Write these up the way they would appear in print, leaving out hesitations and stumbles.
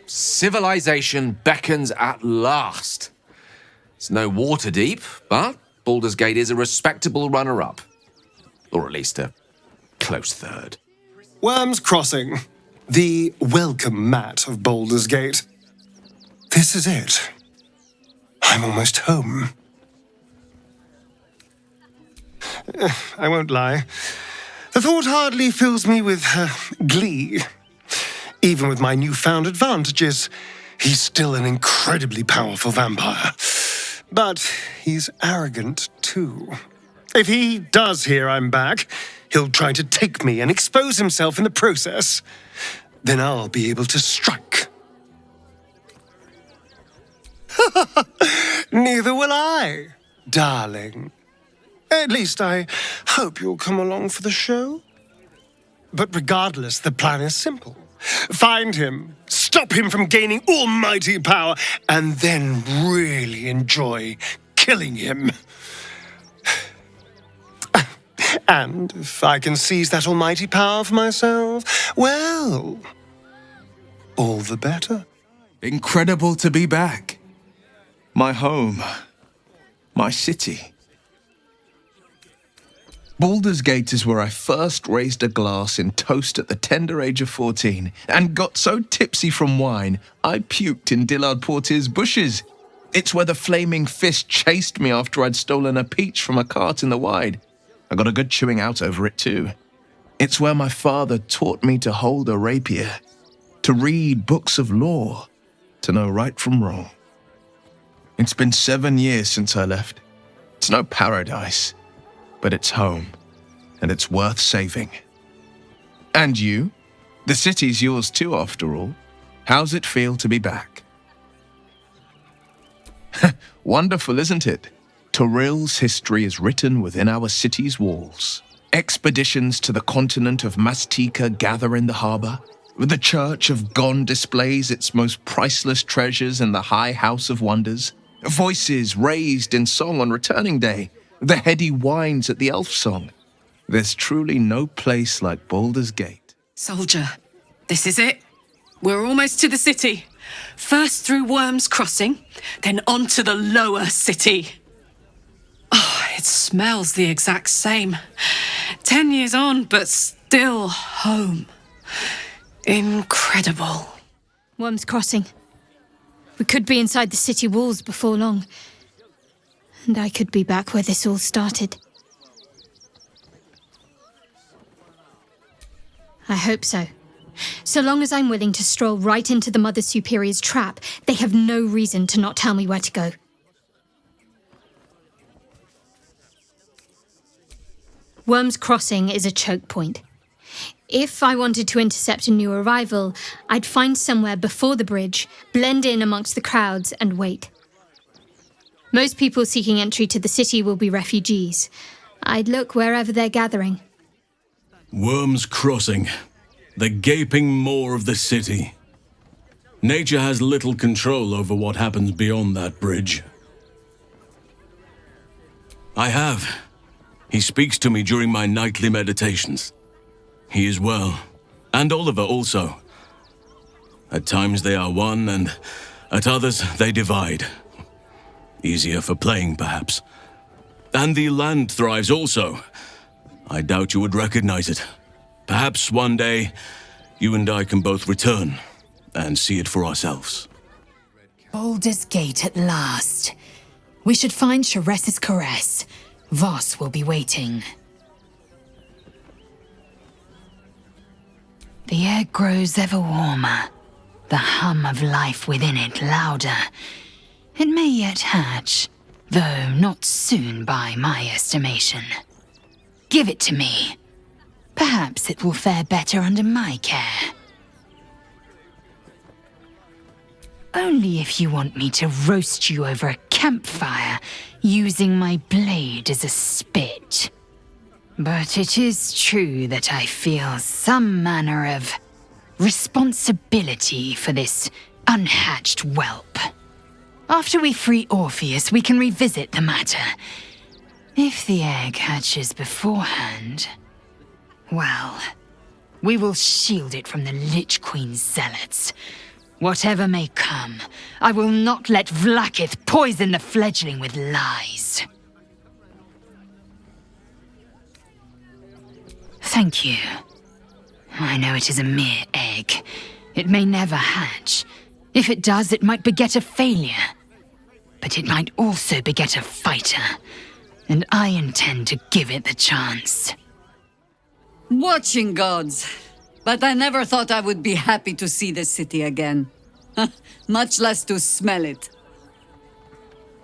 Civilization beckons at last. It's no Waterdeep, but Baldur's Gate is a respectable runner-up. Or at least a close third. Worms Crossing, the welcome mat of Baldur's Gate. This is it. I'm almost home. I won't lie. The thought hardly fills me with glee. Even with my newfound advantages, he's still an incredibly powerful vampire. But he's arrogant too. If he does hear I'm back, he'll try to take me and expose himself in the process. Then I'll be able to strike. Neither will I, darling. At least I hope you'll come along for the show. But regardless, the plan is simple. Find him, stop him from gaining almighty power, and then really enjoy killing him. And if I can seize that almighty power for myself, well, all the better. Incredible to be back. My home. My city. Baldur's Gate is where I first raised a glass in toast at the tender age of 14 and got so tipsy from wine, I puked in Dillard Portier's bushes. It's where the flaming fist chased me after I'd stolen a peach from a cart in the Wide. I got a good chewing out over it too. It's where my father taught me to hold a rapier, to read books of lore, to know right from wrong. It's been 7 years since I left. It's no paradise, but it's home, and it's worth saving. And you? The city's yours too, after all. How's it feel to be back? Wonderful, isn't it? Torril's history is written within our city's walls. Expeditions to the continent of Mastika gather in the harbor. The Church of Gon displays its most priceless treasures in the High House of Wonders. Voices raised in song on returning day. The heady wines at the Elf Song. There's truly no place like Baldur's Gate. Soldier, this is it. We're almost to the city. First through Worms Crossing, then on to the lower city. Oh, it smells the exact same. 10 years on, but still home. Incredible. Worms Crossing. We could be inside the city walls before long. And I could be back where this all started. I hope so. So long as I'm willing to stroll right into the Mother Superior's trap, they have no reason to not tell me where to go. Worms Crossing is a choke point. If I wanted to intercept a new arrival, I'd find somewhere before the bridge, blend in amongst the crowds, and wait. Most people seeking entry to the city will be refugees. I'd look wherever they're gathering. Worms Crossing, the gaping maw of the city. Nature has little control over what happens beyond that bridge. I have. He speaks to me during my nightly meditations. He is well, and Oliver also. At times they are one, and at others they divide. Easier for playing, perhaps. And the land thrives also. I doubt you would recognize it. Perhaps one day, you and I can both return and see it for ourselves. Baldur's Gate at last. We should find Sharess's caress. Voss will be waiting. The air grows ever warmer, the hum of life within it louder. It may yet hatch, though not soon by my estimation. Give it to me. Perhaps it will fare better under my care. Only if you want me to roast you over a campfire, using my blade as a spit. But it is true that I feel some manner of responsibility for this unhatched whelp. After we free Orpheus, we can revisit the matter. If the egg hatches beforehand, well, we will shield it from the Lich Queen's zealots. Whatever may come, I will not let Vlaakith poison the fledgling with lies. Thank you. I know it is a mere egg. It may never hatch. If it does, it might beget a failure. But it might also beget a fighter. And I intend to give it the chance. Watching gods. But I never thought I would be happy to see the city again. Much less to smell it.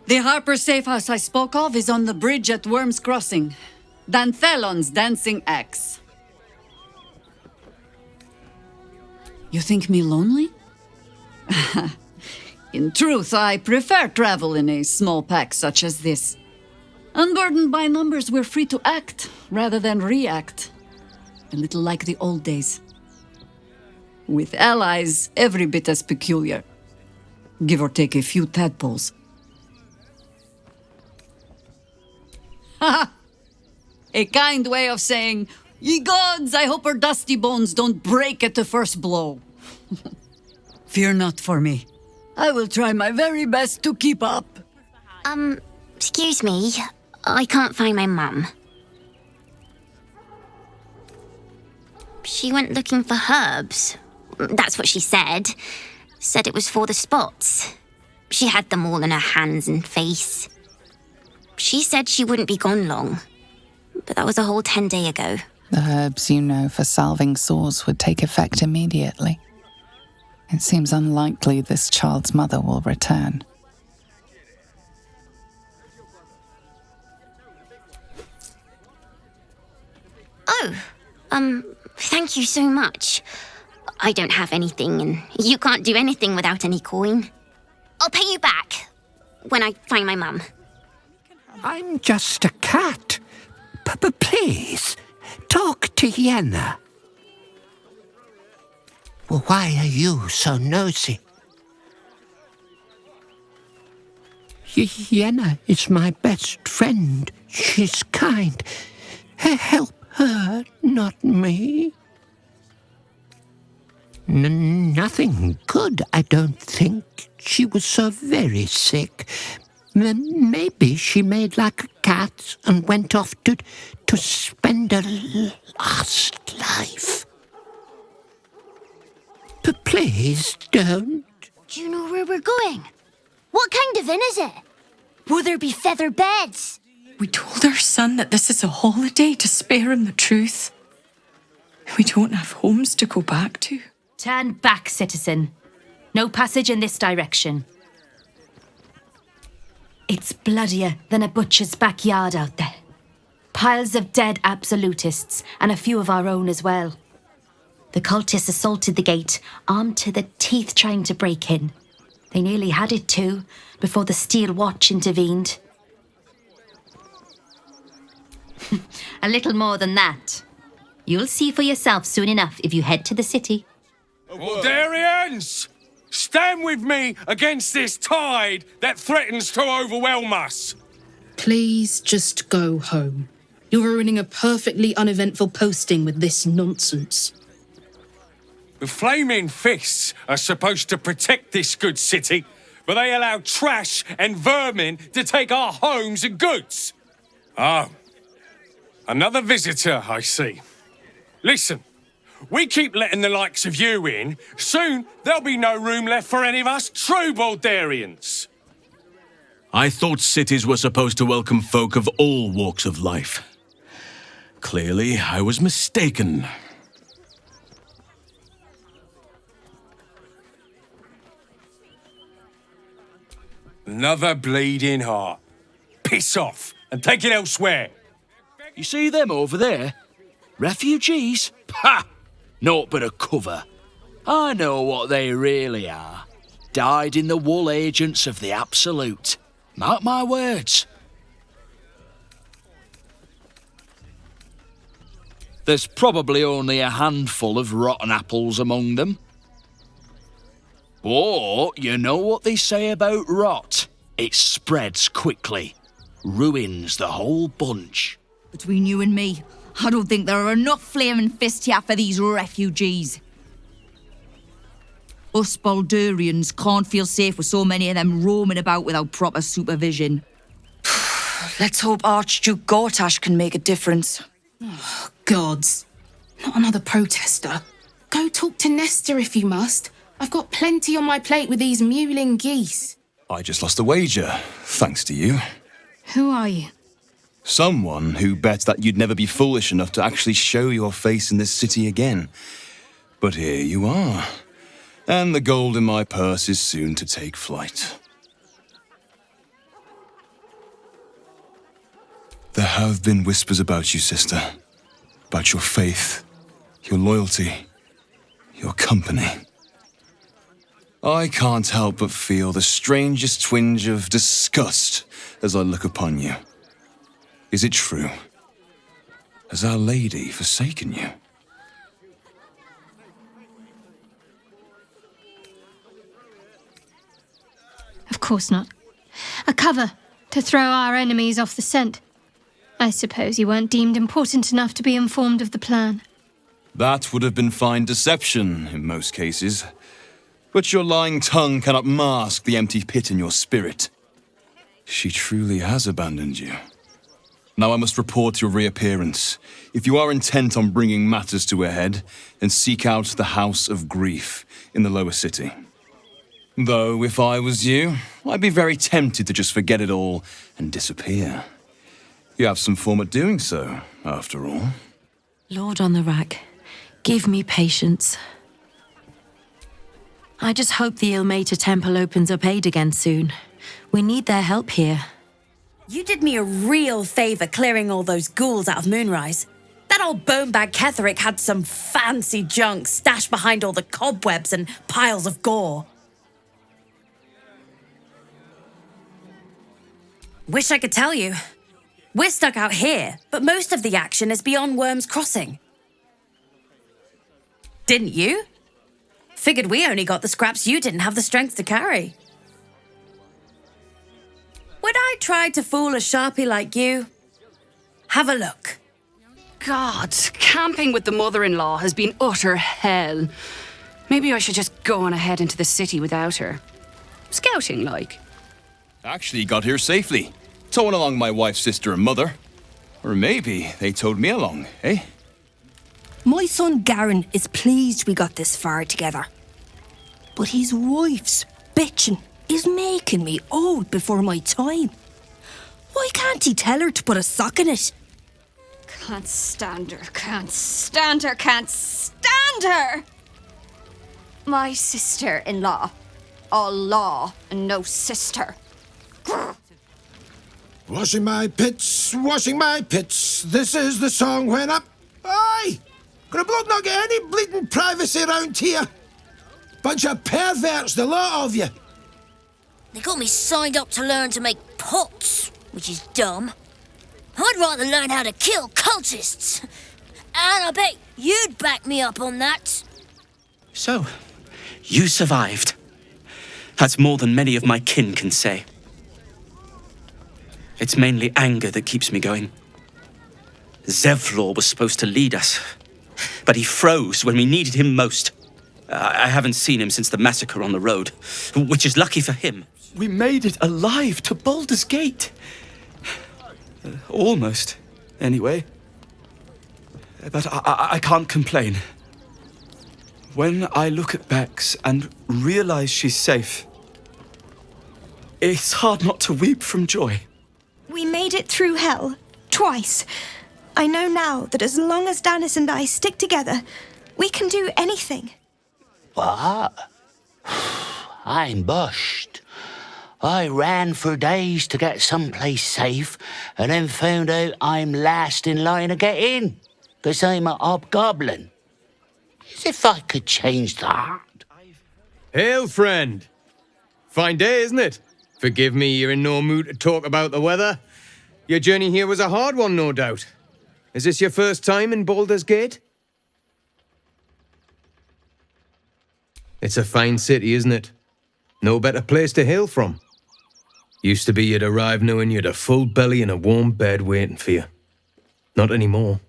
The Harper safe house I spoke of is on the bridge at Worm's Crossing. Danthelon's dancing axe. You think me lonely? In truth, I prefer travel in a small pack such as this. Unburdened by numbers, we're free to act rather than react. A little like the old days. With allies, every bit as peculiar. Give or take a few tadpoles. Ha! A kind way of saying, "Ye gods, I hope her dusty bones don't break at the first blow." Fear not for me. I will try my very best to keep up. Excuse me. I can't find my mum. She went looking for herbs. That's what she said. Said it was for the spots. She had them all in her hands and face. She said she wouldn't be gone long. But that was a whole 10 days ago. The herbs you know for salving sores would take effect immediately. It seems unlikely this child's mother will return. Oh, thank you so much. I don't have anything, and you can't do anything without any coin. I'll pay you back when I find my mum. I'm just a cat. But please, talk to Yenna. Well, why are you so nosy? Yenna is my best friend. She's kind. Help her, not me. Nothing good, I don't think. She was so very sick. Maybe she made like a cat and went off to spend her last life. But please don't. Do you know where we're going? What kind of inn is it? Will there be feather beds? We told our son that this is a holiday to spare him the truth. We don't have homes to go back to. Turn back, citizen. No passage in this direction. It's bloodier than a butcher's backyard out there. Piles of dead absolutists, and a few of our own as well. The cultists assaulted the gate, armed to the teeth trying to break in. They nearly had it too, before the Steel Watch intervened. A little more than that. You'll see for yourself soon enough if you head to the city. Baldurians! Stand with me against this tide that threatens to overwhelm us! Please just go home. You're ruining a perfectly uneventful posting with this nonsense. The Flaming Fists are supposed to protect this good city, but they allow trash and vermin to take our homes and goods. Oh, another visitor, I see. Listen, we keep letting the likes of you in, soon there'll be no room left for any of us true Baldurians. I thought cities were supposed to welcome folk of all walks of life. Clearly, I was mistaken. Another bleeding heart. Piss off and take it elsewhere. You see them over there? Refugees? Ha! Naught but a cover. I know what they really are. Dyed-in-the-wool agents of the Absolute. Mark my words. There's probably only a handful of rotten apples among them. But you know what they say about rot? It spreads quickly. Ruins the whole bunch. Between you and me, I don't think there are enough flaming fists here for these refugees. Us Baldurians can't feel safe with so many of them roaming about without proper supervision. Let's hope Archduke Gortash can make a difference. Oh, gods. Not another protester. Go talk to Nestor if you must. I've got plenty on my plate with these mewling geese. I just lost a wager, thanks to you. Who are you? Someone who bet that you'd never be foolish enough to actually show your face in this city again. But here you are. And the gold in my purse is soon to take flight. There have been whispers about you, sister. About your faith, your loyalty, your company. I can't help but feel the strangest twinge of disgust as I look upon you. Is it true? Has Our Lady forsaken you? Of course not. A cover to throw our enemies off the scent. I suppose you weren't deemed important enough to be informed of the plan. That would have been fine deception in most cases. But your lying tongue cannot mask the empty pit in your spirit. She truly has abandoned you. Now I must report your reappearance. If you are intent on bringing matters to a head, then seek out the House of Grief in the lower city. Though, if I was you, I'd be very tempted to just forget it all and disappear. You have some form at doing so, after all. Lord on the rack, give me patience. I just hope the Ilmater Temple opens up aid again soon. We need their help here. You did me a real favour clearing all those ghouls out of Moonrise. That old bonebag Ketherick had some fancy junk stashed behind all the cobwebs and piles of gore. Wish I could tell you. We're stuck out here, but most of the action is beyond Worm's Crossing. Didn't you? Figured we only got the scraps you didn't have the strength to carry. Would I try to fool a sharpie like you? Have a look. God, camping with the mother-in-law has been utter hell. Maybe I should just go on ahead into the city without her. Scouting, like. Actually got here safely. Towing along my wife's sister and mother. Or maybe they towed me along, eh? My son Garen is pleased we got this far together. But his wife's bitching is making me old before my time. Why can't he tell her to put a sock in it? Can't stand her, can't stand her, can't stand her! My sister-in-law. All law and no sister. Washing my pits, this is the song when up. Aye! Could a bloke not get any bleeding privacy around here? Bunch of perverts, the lot of you. They got me signed up to learn to make pots, which is dumb. I'd rather learn how to kill cultists. And I bet you'd back me up on that. So, you survived. That's more than many of my kin can say. It's mainly anger that keeps me going. Zevlor was supposed to lead us, but he froze when we needed him most. I haven't seen him since the massacre on the road, which is lucky for him. We made it alive to Baldur's Gate. Almost, anyway. But I can't complain. When I look at Bex and realize she's safe, it's hard not to weep from joy. We made it through hell, twice. I know now that as long as Danis and I stick together, we can do anything. What? I'm bushed. I ran for days to get someplace safe and then found out I'm last in line to get in, because I'm a hobgoblin. As if I could change that. Hail, friend. Fine day, isn't it? Forgive me, you're in no mood to talk about the weather. Your journey here was a hard one, no doubt. Is this your first time in Baldur's Gate? It's a fine city, isn't it? No better place to hail from. Used to be you'd arrive knowing you'd a full belly and a warm bed waiting for you. Not anymore.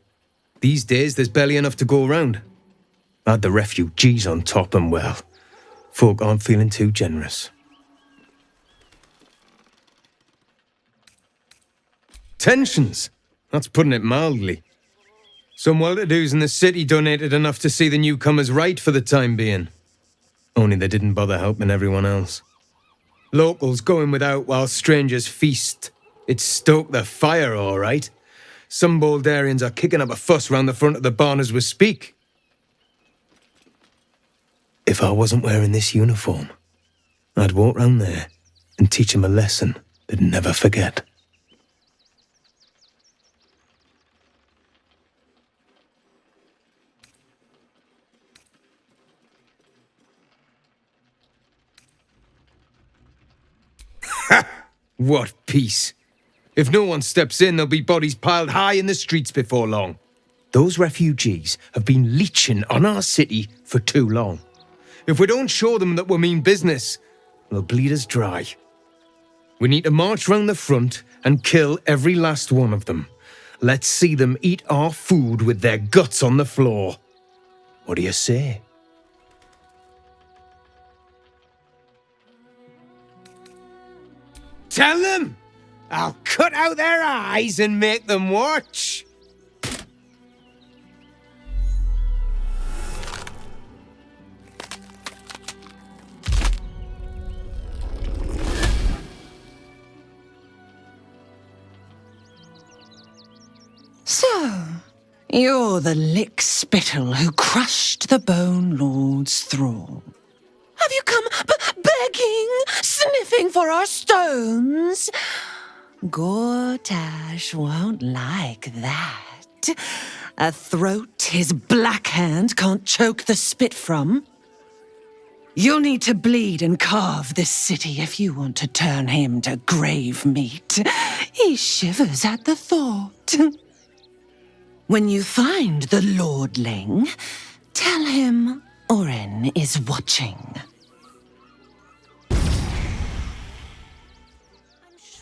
These days, there's barely enough to go around. Add the refugees on top and, well, folk aren't feeling too generous. Tensions? That's putting it mildly. Some well-to-dos in the city donated enough to see the newcomers right for the time being. Only they didn't bother helping everyone else. Locals going without while strangers feast. It stoked the fire, all right. Some Baldurians are kicking up a fuss round the front of the barn as we speak. If I wasn't wearing this uniform, I'd walk round there and teach them a lesson they'd never forget. What peace! If no one steps in, there'll be bodies piled high in the streets before long. Those refugees have been leeching on our city for too long. If we don't show them that we mean business, they'll bleed us dry. We need to march round the front and kill every last one of them. Let's see them eat our food with their guts on the floor. What do you say? Tell them! I'll cut out their eyes and make them watch! So, you're the lick-spittle who crushed the Bone Lord's thrall. Have you come begging, sniffing for our stones? Gortash won't like that. A throat his black hand can't choke the spit from. You'll need to bleed and carve this city if you want to turn him to grave meat. He shivers at the thought. When you find the Lordling, tell him Orin is watching.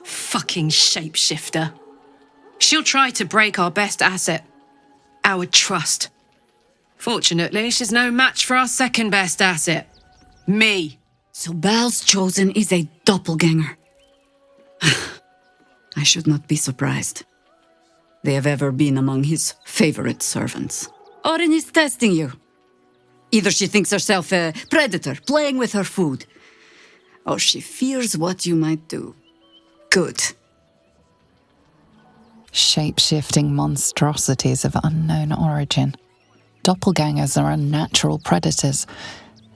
Fucking shapeshifter. She'll try to break our best asset, our trust. Fortunately, she's no match for our second best asset, me. So Bal's chosen is a doppelganger. I should not be surprised. They have ever been among his favorite servants. Orin is testing you. Either she thinks herself a predator, playing with her food, or she fears what you might do. Good. Shape-shifting monstrosities of unknown origin. Doppelgangers are unnatural predators.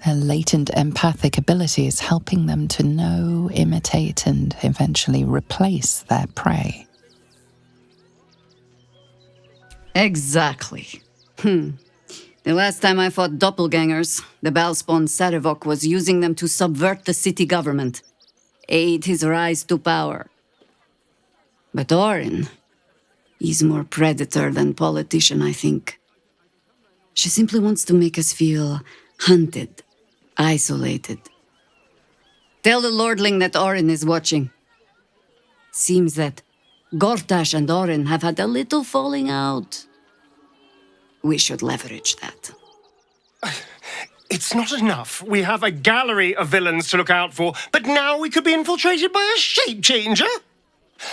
Their latent empathic abilities helping them to know, imitate, and eventually replace their prey. Exactly. The last time I fought doppelgangers, the Balspawn Sarevok was using them to subvert the city government, aid his rise to power. But Orin, he's more predator than politician, I think. She simply wants to make us feel hunted, isolated. Tell the Lordling that Orin is watching. Seems that Gortash and Orin have had a little falling out. We should leverage that. It's not enough. We have a gallery of villains to look out for, but now we could be infiltrated by a shape changer?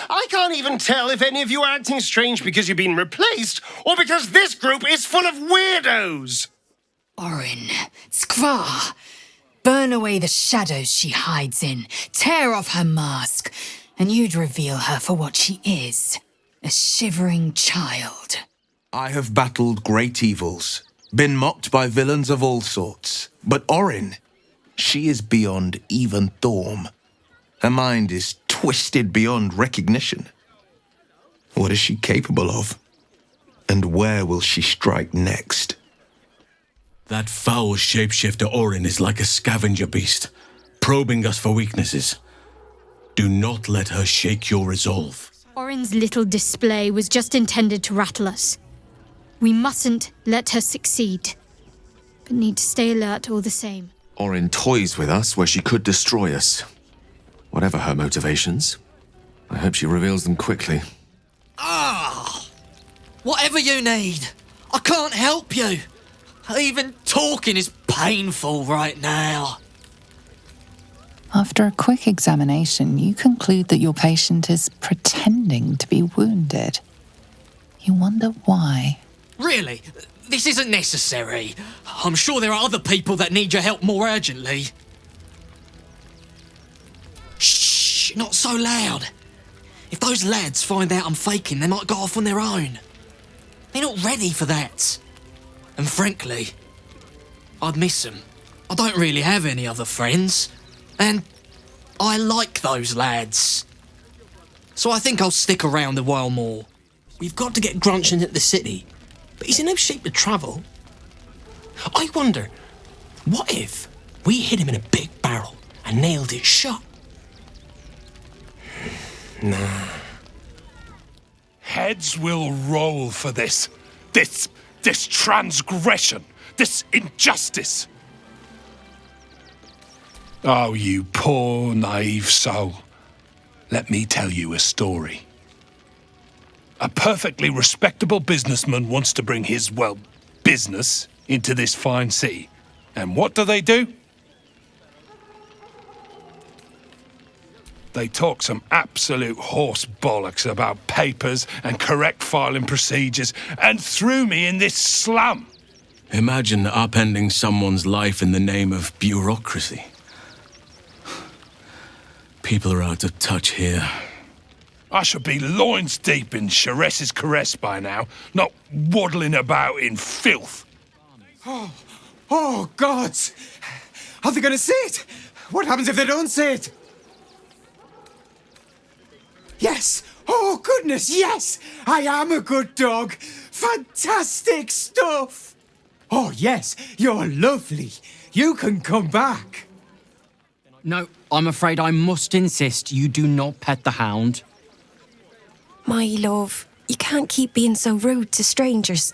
I can't even tell if any of you are acting strange because you've been replaced, or because this group is full of weirdos. Orin, Skvar, burn away the shadows she hides in, tear off her mask, and you'd reveal her for what she is, a shivering child. I have battled great evils, been mocked by villains of all sorts, but Orin, she is beyond even Thorm. Her mind is twisted beyond recognition. What is she capable of? And where will she strike next? That foul shapeshifter Orin is like a scavenger beast, probing us for weaknesses. Do not let her shake your resolve. Orin's little display was just intended to rattle us. We mustn't let her succeed, but need to stay alert all the same. Orin toys with us where she could destroy us. Whatever her motivations, I hope she reveals them quickly. Whatever you need. I can't help you. Even talking is painful right now. After a quick examination, you conclude that your patient is pretending to be wounded. You wonder why. Really? This isn't necessary. I'm sure there are other people that need your help more urgently. Shh, not so loud. If those lads find out I'm faking, they might go off on their own. They're not ready for that. And frankly, I'd miss them. I don't really have any other friends. And I like those lads. So I think I'll stick around a while more. We've got to get Grunch into the city, but he's in no shape to travel. I wonder, what if we hit him in a big barrel and nailed it shut? Nah. Heads will roll for this. This transgression. This injustice. Oh, you poor, naive soul. Let me tell you a story. A perfectly respectable businessman wants to bring his, well, business into this fine city. And what do? They talk some absolute horse bollocks about papers and correct filing procedures and threw me in this slum. Imagine upending someone's life in the name of bureaucracy. People are out of touch here. I should be loins deep in Sharess's caress by now, not waddling about in filth. Oh, God! Are they going to see it? What happens if they don't see it? Yes! Oh, goodness, yes! I am a good dog! Fantastic stuff! Oh, yes, you're lovely. You can come back. No, I'm afraid I must insist you do not pet the hound. My love, you can't keep being so rude to strangers.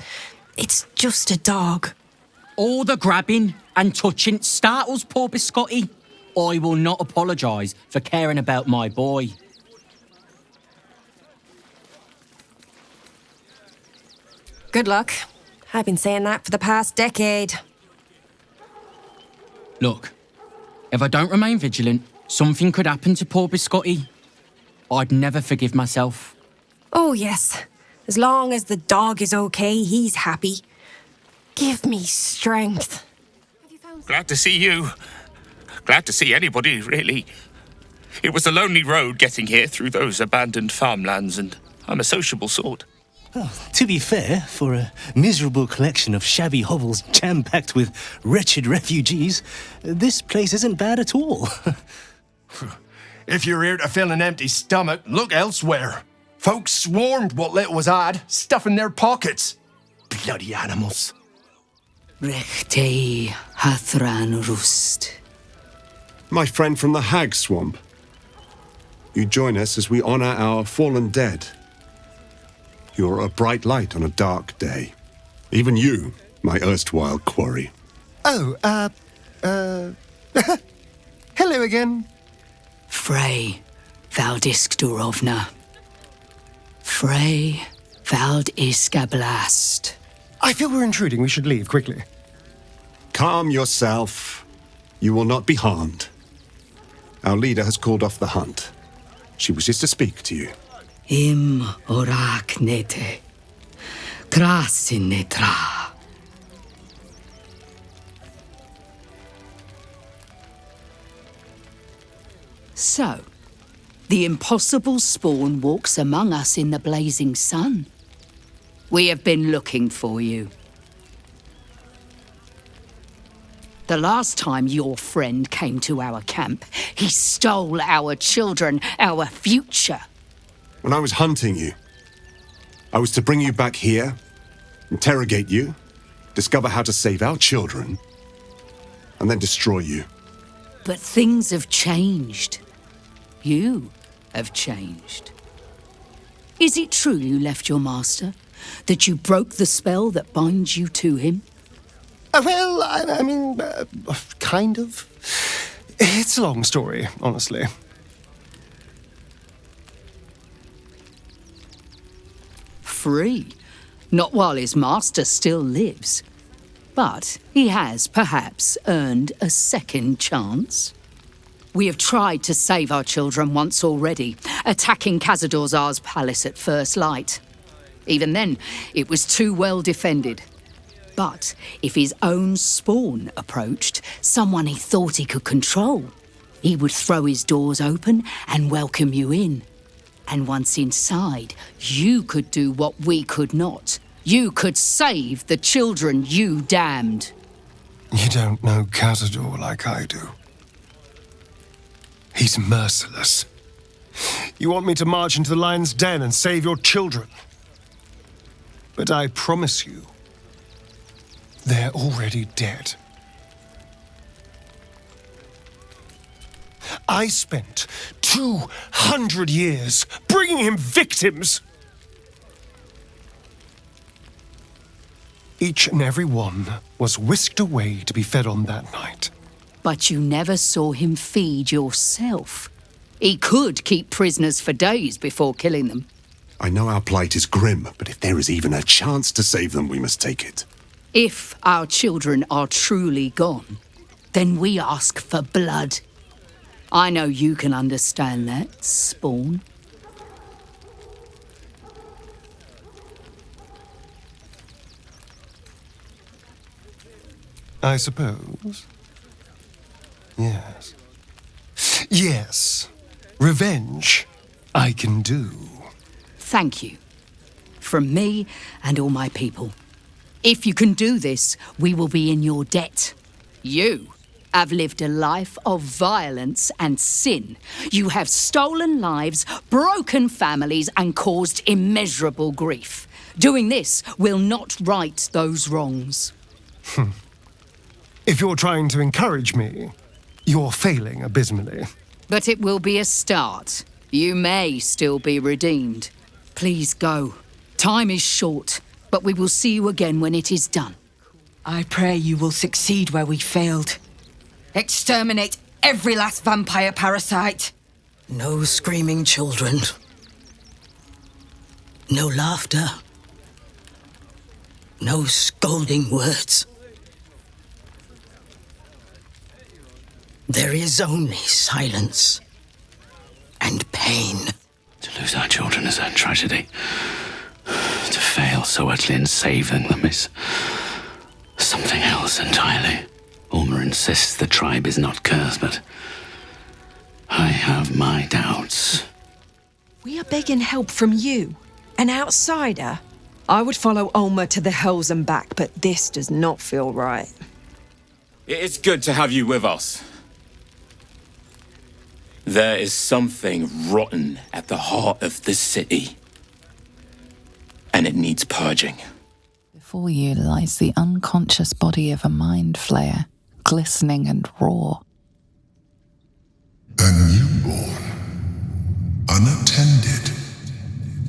It's just a dog. All the grabbing and touching startles poor Biscotti. I will not apologise for caring about my boy. Good luck. I've been saying that for the past decade. Look, if I don't remain vigilant, something could happen to poor Biscotti. I'd never forgive myself. Oh, yes. As long as the dog is okay, he's happy. Give me strength. Glad to see you. Glad to see anybody, really. It was a lonely road getting here through those abandoned farmlands, and I'm a sociable sort. Oh, to be fair, for a miserable collection of shabby hovels jam-packed with wretched refugees, this place isn't bad at all. If you're here to fill an empty stomach, look elsewhere. Folks swarmed what little was had, stuffing their pockets. Bloody animals. Rechtei Hathran Rust. My friend from the Hag Swamp. You join us as we honor our fallen dead. You're a bright light on a dark day. Even you, my erstwhile quarry. Oh, hello again. Frey Valdiskdurovna. Frey Valdiskablast. I feel we're intruding. We should leave quickly. Calm yourself. You will not be harmed. Our leader has called off the hunt. She wishes to speak to you. Im oraknete. Krasinnetra. So, the impossible spawn walks among us in the blazing sun. We have been looking for you. The last time your friend came to our camp, he stole our children, our future. When I was hunting you, I was to bring you back here, interrogate you, discover how to save our children, and then destroy you. But things have changed. You have changed. Is it true you left your master? That you broke the spell that binds you to him? Well, I mean, kind of. It's a long story, honestly. Free. Not while his master still lives. But he has perhaps earned a second chance. We have tried to save our children once already, attacking Khazad-dûr's palace at first light. Even then, it was too well defended. But if his own spawn approached, someone he thought he could control, he would throw his doors open and welcome you in. And once inside, you could do what we could not. You could save the children you damned. You don't know Khazad-dûr like I do. He's merciless. You want me to march into the lion's den and save your children. But I promise you, they're already dead. I spent 200 years bringing him victims. Each and every one was whisked away to be fed on that night. But you never saw him feed yourself. He could keep prisoners for days before killing them. I know our plight is grim, but if there is even a chance to save them, we must take it. If our children are truly gone, then we ask for blood. I know you can understand that, Spawn. I suppose. Yes. Yes. Revenge, I can do. Thank you. From me and all my people. If you can do this, we will be in your debt. You have lived a life of violence and sin. You have stolen lives, broken families, and caused immeasurable grief. Doing this will not right those wrongs. If you're trying to encourage me, you're failing abysmally. But it will be a start. You may still be redeemed. Please go. Time is short, but we will see you again when it is done. I pray you will succeed where we failed. Exterminate every last vampire parasite. No screaming children. No laughter. No scolding words. There is only silence and pain. To lose our children is a tragedy. To fail so utterly in saving them is something else entirely. Ulmer insists the tribe is not cursed, but I have my doubts. We are begging help from you, an outsider. I would follow Ulmer to the hells and back, but this does not feel right. It is good to have you with us. There is something rotten at the heart of this city, and it needs purging. Before you lies the unconscious body of a mind flayer, glistening and raw. A newborn, unattended.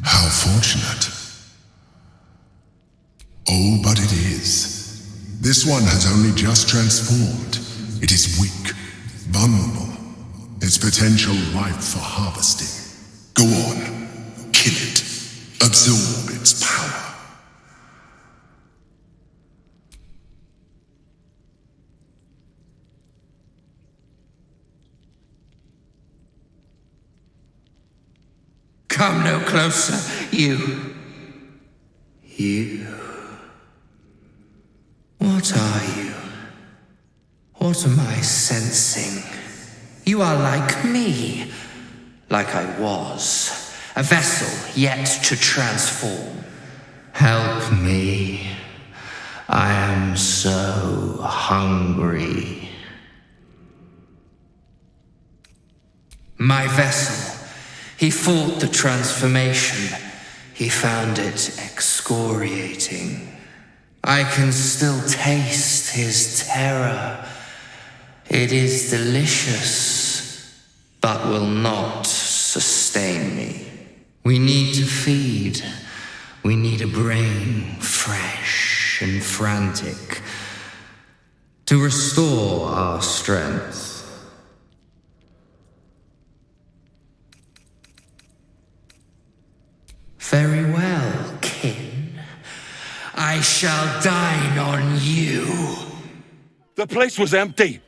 How fortunate. Oh, but it is. This one has only just transformed. It is weak, vulnerable. Its potential ripe for harvesting. Go on, kill it. Absorb its power. Come no closer, you. You. What are you? What am I sensing? You are like me, like I was, a vessel yet to transform. Help me. I am so hungry. My vessel, he fought the transformation. He found it excoriating. I can still taste his terror. It is delicious, but will not sustain me. We need to feed. We need a brain fresh and frantic to restore our strength. Very well, kin. I shall dine on you. The place was empty.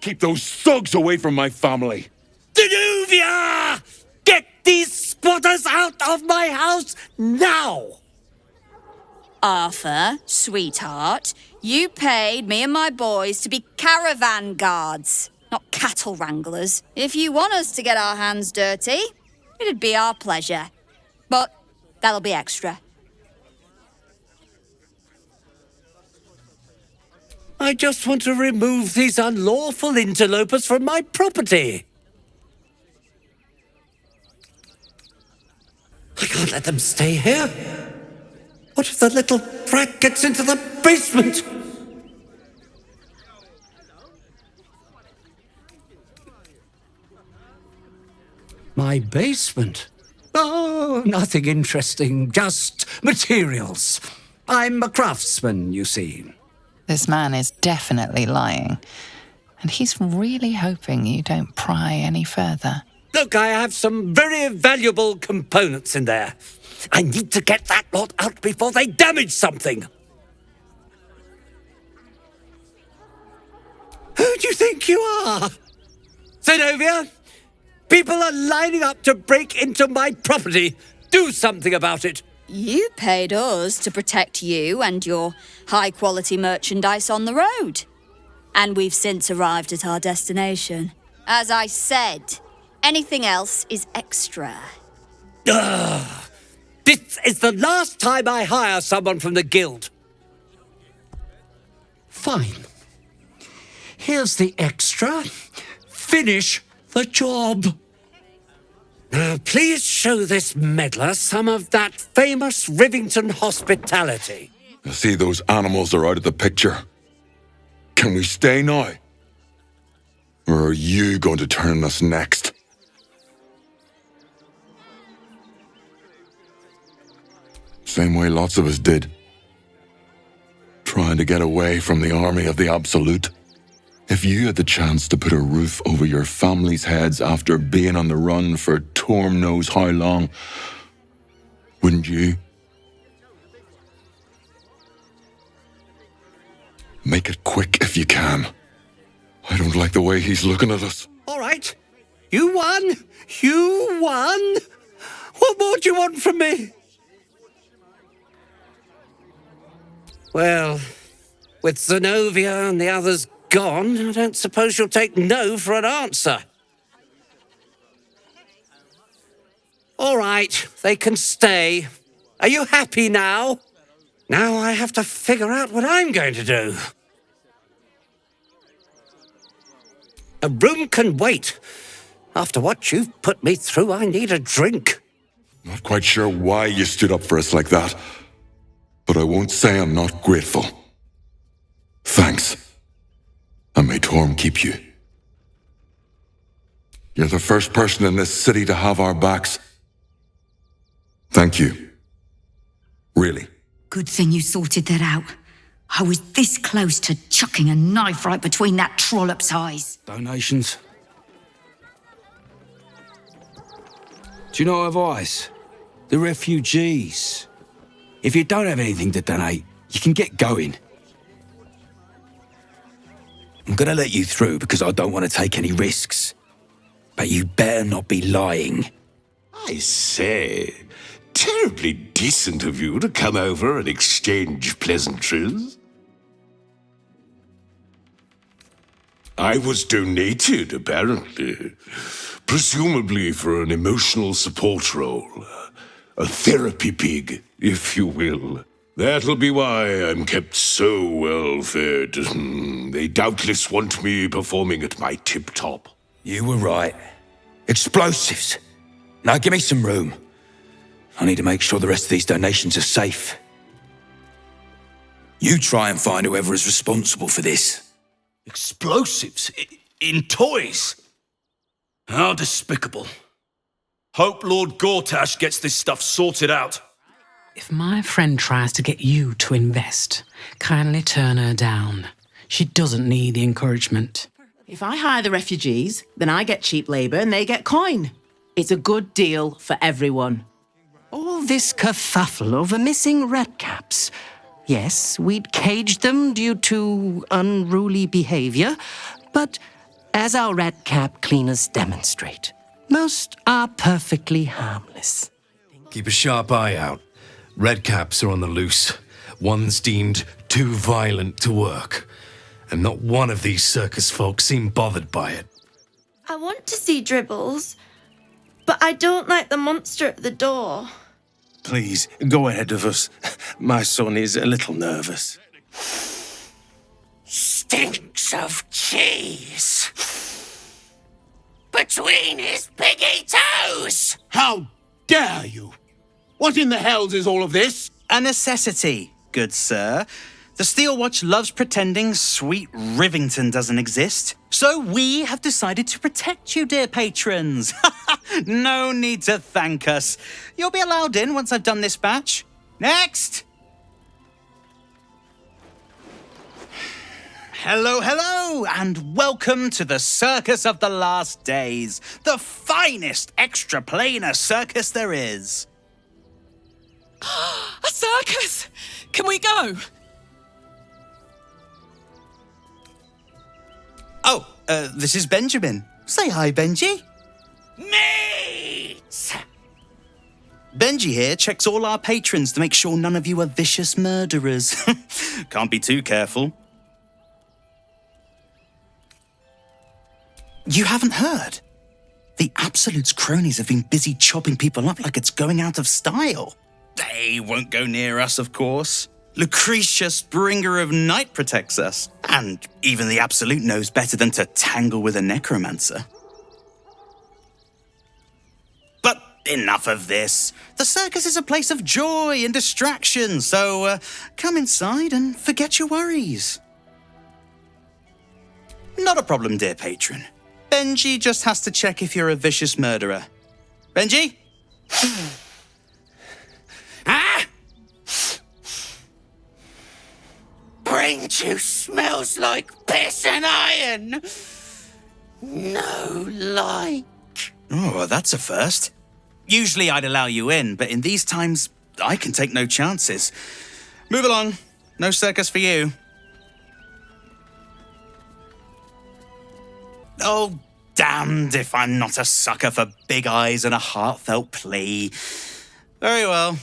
Keep those thugs away from my family. Danuvia! Get these squatters out of my house now! Arthur, sweetheart, you paid me and my boys to be caravan guards, not cattle wranglers. If you want us to get our hands dirty, it'd be our pleasure. But that'll be extra. I just want to remove these unlawful interlopers from my property. I can't let them stay here. What if the little brat gets into the basement? My basement? Oh, nothing interesting, just materials. I'm a craftsman, you see. This man is definitely lying, and he's really hoping you don't pry any further. Look, I have some very valuable components in there. I need to get that lot out before they damage something. Who do you think you are? Zenobia, people are lining up to break into my property. Do something about it. You paid us to protect you and your high-quality merchandise on the road. And we've since arrived at our destination. As I said, anything else is extra. This is the last time I hire someone from the guild. Fine. Here's the extra. Finish the job. Now, please show this meddler some of that famous Rivington hospitality. I see those animals are out of the picture. Can we stay now? Or are you going to turn us next? Same way lots of us did. Trying to get away from the army of the Absolute. If you had the chance to put a roof over your family's heads after being on the run for Torm knows how long, wouldn't you? Make it quick if you can. I don't like the way he's looking at us. All right. You won. You won. What more do you want from me? Well, with Zenobia and the others gone, I don't suppose you'll take no for an answer. All right, they can stay. Are you happy now? Now I have to figure out what I'm going to do. A room can wait. After what you've put me through, I need a drink. Not quite sure why you stood up for us like that, but I won't say I'm not grateful. Thanks. And may Torm keep you. You're the first person in this city to have our backs. Thank you. Really. Good thing you sorted that out. I was this close to chucking a knife right between that trollop's eyes. Donations. Do you know advice? The refugees. If you don't have anything to donate, you can get going. I'm gonna let you through because I don't want to take any risks. But you better not be lying. I say, terribly decent of you to come over and exchange pleasantries. I was donated, apparently. Presumably for an emotional support role. A therapy pig, if you will. That'll be why I'm kept so well fed. They doubtless want me performing at my tip-top. You were right. Explosives. Now give me some room. I need to make sure the rest of these donations are safe. You try and find whoever is responsible for this. Explosives? In toys? How despicable. Hope Lord Gortash gets this stuff sorted out. If my friend tries to get you to invest, kindly turn her down. She doesn't need the encouragement. If I hire the refugees, then I get cheap labour and they get coin. It's a good deal for everyone. All this kerfuffle over missing redcaps. Yes, we'd caged them due to unruly behaviour, but As our rat-cap cleaners demonstrate, most are perfectly harmless. Keep a sharp eye out. Redcaps are on the loose. One's deemed too violent to work. And not one of these circus folk seem bothered by it. I want to see Dribbles, but I don't like the monster at the door. Please, go ahead of us. My son is a little nervous. Stinks of cheese between his piggy toes. How dare you? What in the hells is all of this? A necessity, good sir. The Steel Watch loves pretending sweet Rivington doesn't exist. So we have decided to protect you, dear patrons. No need to thank us. You'll be allowed in once I've done this batch. Next! Hello, hello, and welcome to the Circus of the Last Days, the finest extra-planar circus there is. A circus! Can we go? Oh, this is Benjamin. Say hi, Benji. Meat! Benji here checks all our patrons to make sure none of you are vicious murderers. Can't be too careful. You haven't heard? The Absolute's cronies have been busy chopping people up like it's going out of style. They won't go near us, of course. Lucretia, Bringer of Night, protects us. And even the Absolute knows better than to tangle with a necromancer. But enough of this. The circus is a place of joy and distraction, so come inside and forget your worries. Not a problem, dear patron. Benji just has to check if you're a vicious murderer. Benji? Ah! Brain juice smells like piss and iron. No like. Oh, well, that's a first. Usually I'd allow you in, but in these times, I can take no chances. Move along. No circus for you. Oh, damned if I'm not a sucker for big eyes and a heartfelt plea. Very well.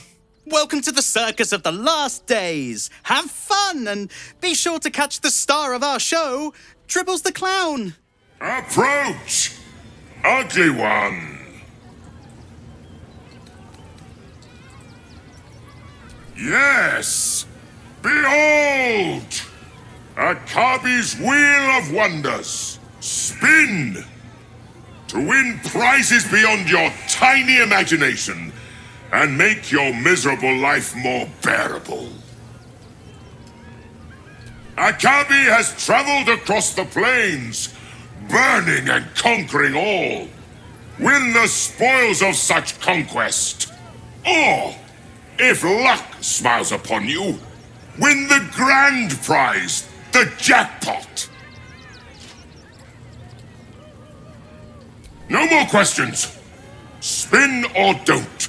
Welcome to the Circus of the Last Days. Have fun and be sure to catch the star of our show, Dribbles the Clown. Approach, ugly one. Yes, behold, Akabi's Wheel of Wonders. Spin to win prizes beyond your tiny imagination and make your miserable life more bearable. Akabi has traveled across the plains, burning and conquering all. Win the spoils of such conquest. Or, if luck smiles upon you, win the grand prize, the jackpot. No more questions. Spin or don't.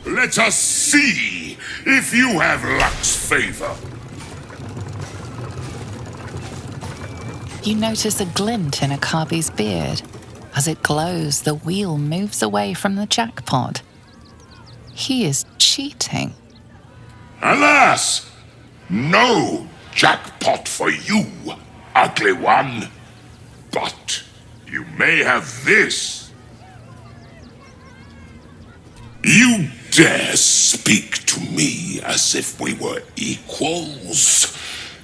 Let us see if you have luck's favor. You notice a glint in Akabi's beard. As it glows, the wheel moves away from the jackpot. He is cheating. Alas! No jackpot for you, ugly one. But you may have this. You dare speak to me as if we were equals?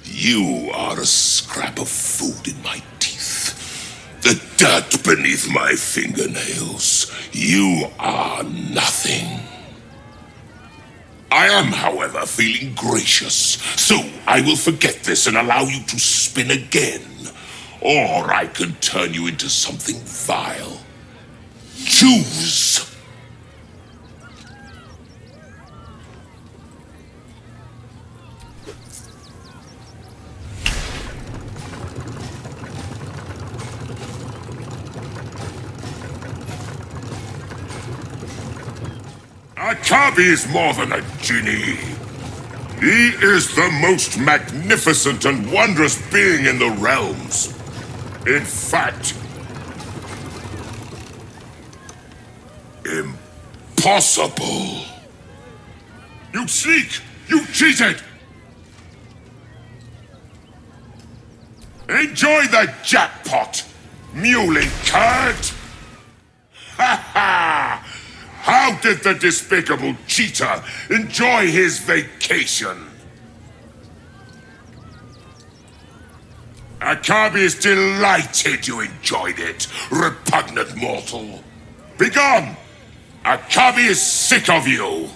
You are a scrap of food in my teeth. The dirt beneath my fingernails. You are nothing. I am, however, feeling gracious, so I will forget this and allow you to spin again. Or I can turn you into something vile. Choose! Akabi is more than a genie. He is the most magnificent and wondrous being in the realms. In fact, impossible. You sneak! You cheated! Enjoy the jackpot, muley card! Ha ha! How did the despicable cheater enjoy his vacation? Akabi is delighted you enjoyed it, repugnant mortal. Begone! Akabi is sick of you!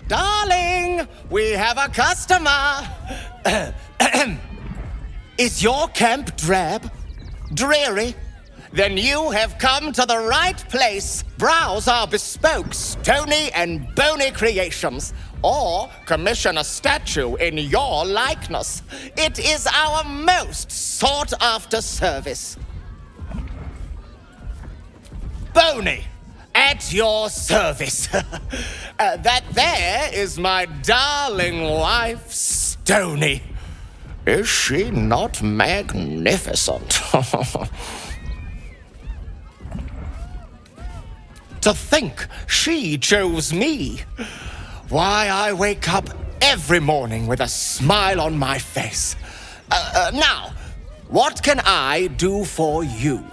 Darling, we have a customer. Is your camp drab? Dreary? Then you have come to the right place. Browse our bespoke, stony and bony creations, or commission a statue in your likeness. It is our most sought-after service. Bony, at your service. That there is my darling wife, Stony. Is she not magnificent? To think she chose me. Why, I wake up every morning with a smile on my face. Now, what can I do for you?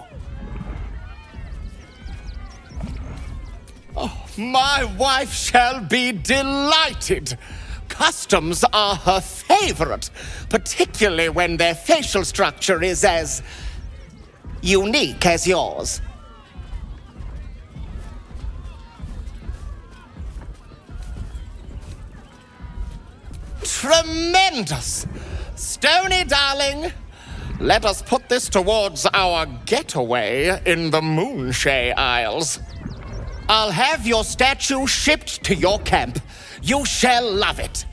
Oh, my wife shall be delighted. Customs are her favorite, particularly when their facial structure is as unique as yours. Tremendous! Stony, darling, let us put this towards our getaway in the Moonshay Isles. I'll have your statue shipped to your camp. You shall love it.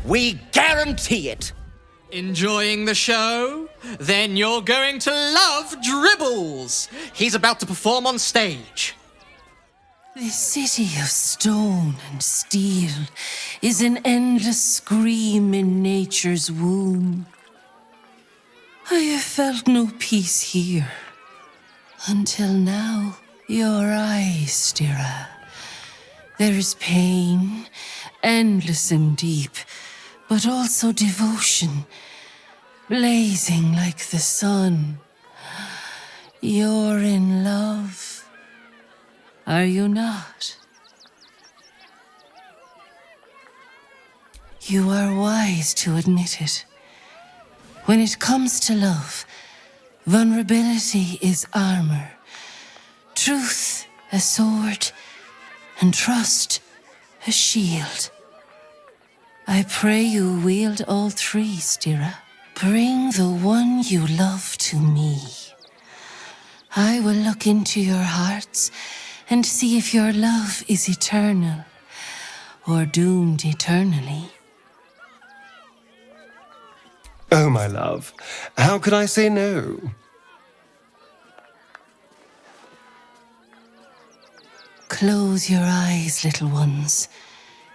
We guarantee it. Enjoying the show? Then you're going to love Dribbles. He's about to perform on stage. This city of stone and steel is an endless scream in nature's womb. I have felt no peace here. Until now, your eyes, Stira. There is pain, endless and deep, but also devotion, blazing like the sun. You're in love. Are you not? You are wise to admit it. When it comes to love, vulnerability is armor, truth a sword, and trust a shield. I pray you wield all three, Stira. Bring the one you love to me. I will look into your hearts and see if your love is eternal or doomed eternally. Oh, my love, how could I say no? Close your eyes, little ones.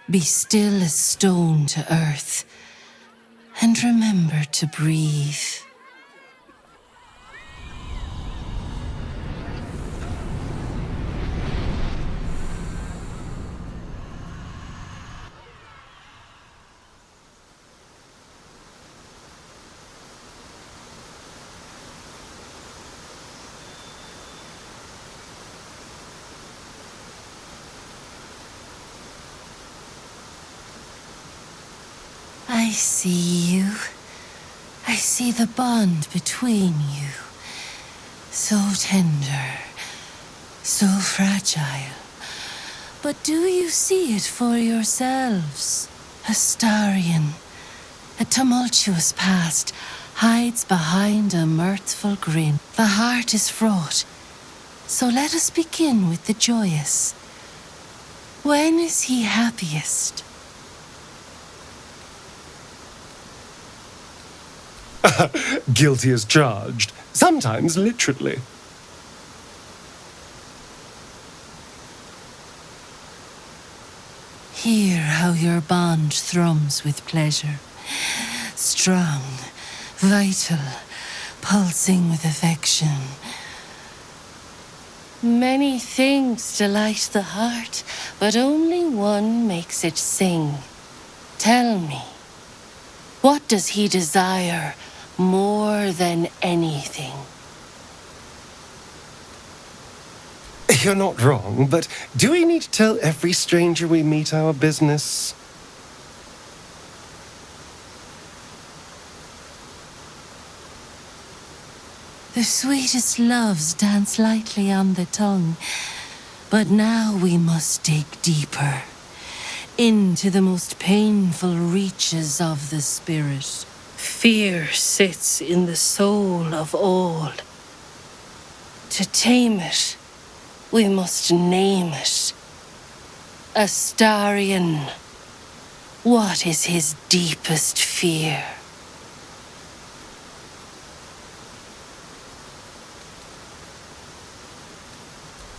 Be still as stone to earth. And remember to breathe. I see you. I see the bond between you. So tender, so fragile. But do you see it for yourselves? Astarion, a tumultuous past, hides behind a mirthful grin. The heart is fraught, so let us begin with the joyous. When is he happiest? Guilty as charged, sometimes literally. Hear how your bond thrums with pleasure. Strong, vital, pulsing with affection. Many things delight the heart, but only one makes it sing. Tell me, what does he desire more than anything? You're not wrong, but do we need to tell every stranger we meet our business? The sweetest loves dance lightly on the tongue, but now we must dig deeper, into the most painful reaches of the spirit. Fear sits in the soul of all. To tame it, we must name it. Astarion, what is his deepest fear?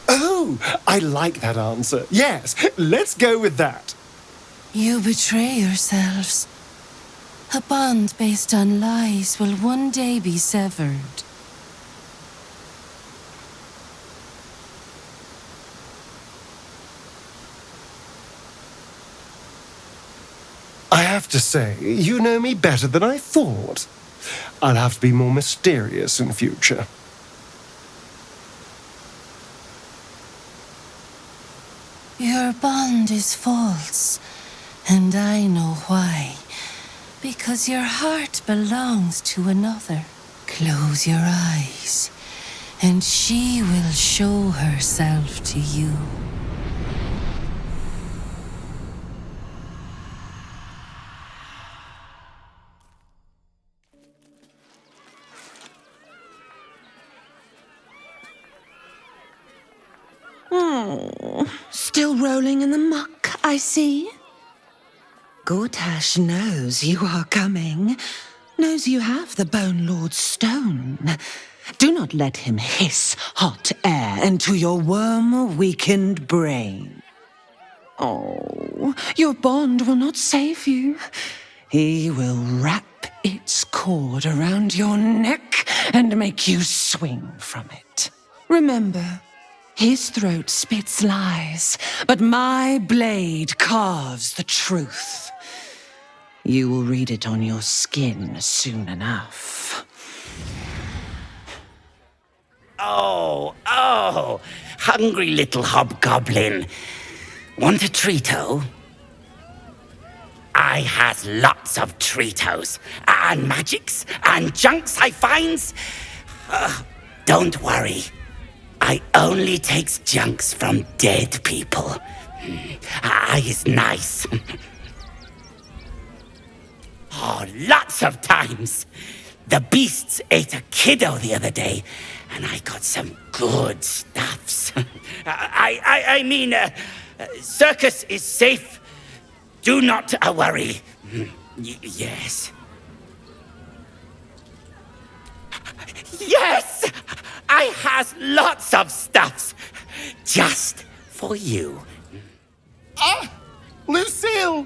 Oh, I like that answer. Yes, let's go with that. You betray yourselves. A bond based on lies will one day be severed. I have to say, you know me better than I thought. I'll have to be more mysterious in future. Your bond is false, and I know why. Because your heart belongs to another. Close your eyes, and she will show herself to you. Oh, still rolling in the muck, I see. Gortash knows you are coming, knows you have the Bone Lord's stone. Do not let him hiss hot air into your worm-weakened brain. Oh, your bond will not save you. He will wrap its cord around your neck and make you swing from it. Remember, his throat spits lies, but my blade carves the truth. You will read it on your skin soon enough. Oh, hungry little hobgoblin. Want a treato? I has lots of treatos, and magics, and junks I finds. Don't worry. I only takes junks from dead people. I is nice. Oh, lots of times. The beasts ate a kiddo the other day, and I got some good stuffs. I mean, circus is safe. Do not worry. Yes. Yes! I has lots of stuffs. Just for you. Ah! Lucille!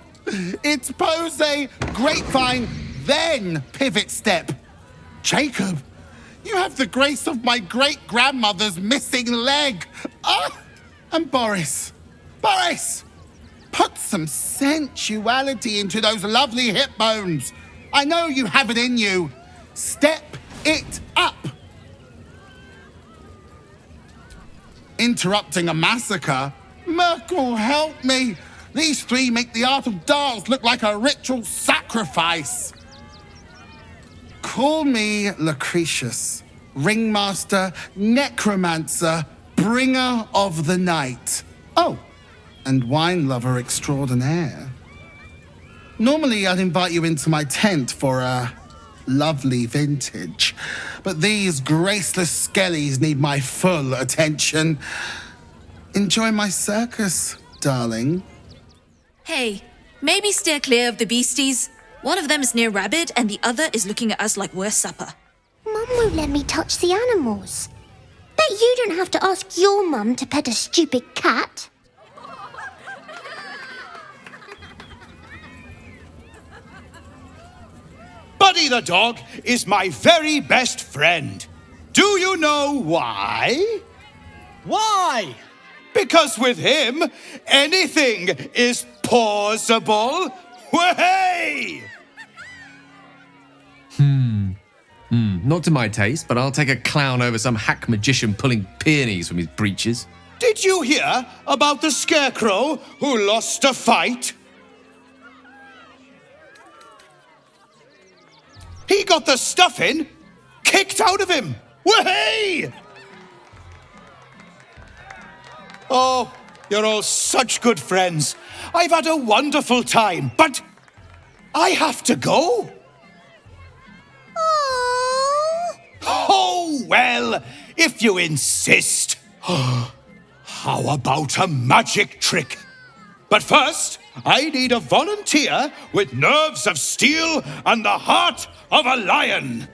It's pose, grapevine, then pivot step. Jacob, you have the grace of my great-grandmother's missing leg. Ah! And Boris, put some sensuality into those lovely hip bones. I know you have it in you. Step it up. Interrupting a massacre? Merkel, help me. These three make the art of dance look like a ritual sacrifice. Call me Lucretius, ringmaster, necromancer, bringer of the night. Oh, and wine lover extraordinaire. Normally, I'd invite you into my tent for a lovely vintage, but these graceless skellies need my full attention. Enjoy my circus, darling. Hey, maybe steer clear of the beasties. One of them is near Rabbit, and the other is looking at us like we're supper. Mum won't let me touch the animals. Bet you don't have to ask your mum to pet a stupid cat. Buddy the dog is my very best friend. Do you know why? Why? Because with him, anything is possible. Way! Not to my taste, but I'll take a clown over some hack magician pulling peonies from his breeches. Did you hear about the scarecrow who lost a fight? He got the stuffing kicked out of him. Way! Oh, you're all such good friends. I've had a wonderful time, but I have to go. Oh, well, if you insist. How about a magic trick? But first, I need a volunteer with nerves of steel and the heart of a lion.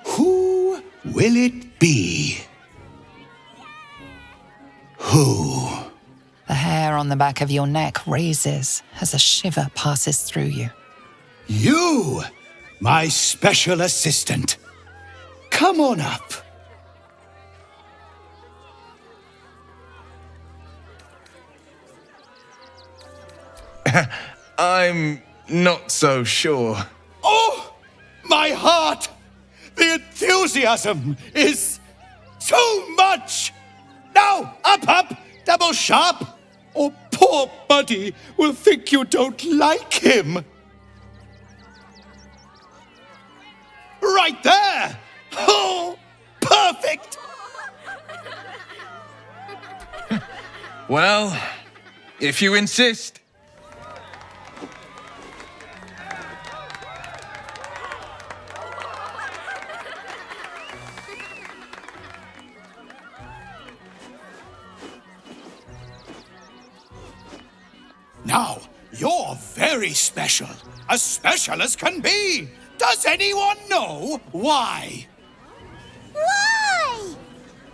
Who will it be? Who? The hair on the back of your neck raises as a shiver passes through you. You, my special assistant. Come on up. I'm not so sure. Oh, my heart! The enthusiasm is too much! Now, up, double sharp, or poor Buddy will think you don't like him. Right there! Oh, perfect! Well, if you insist. Now, you're very special. As special as can be. Does anyone know why? Why?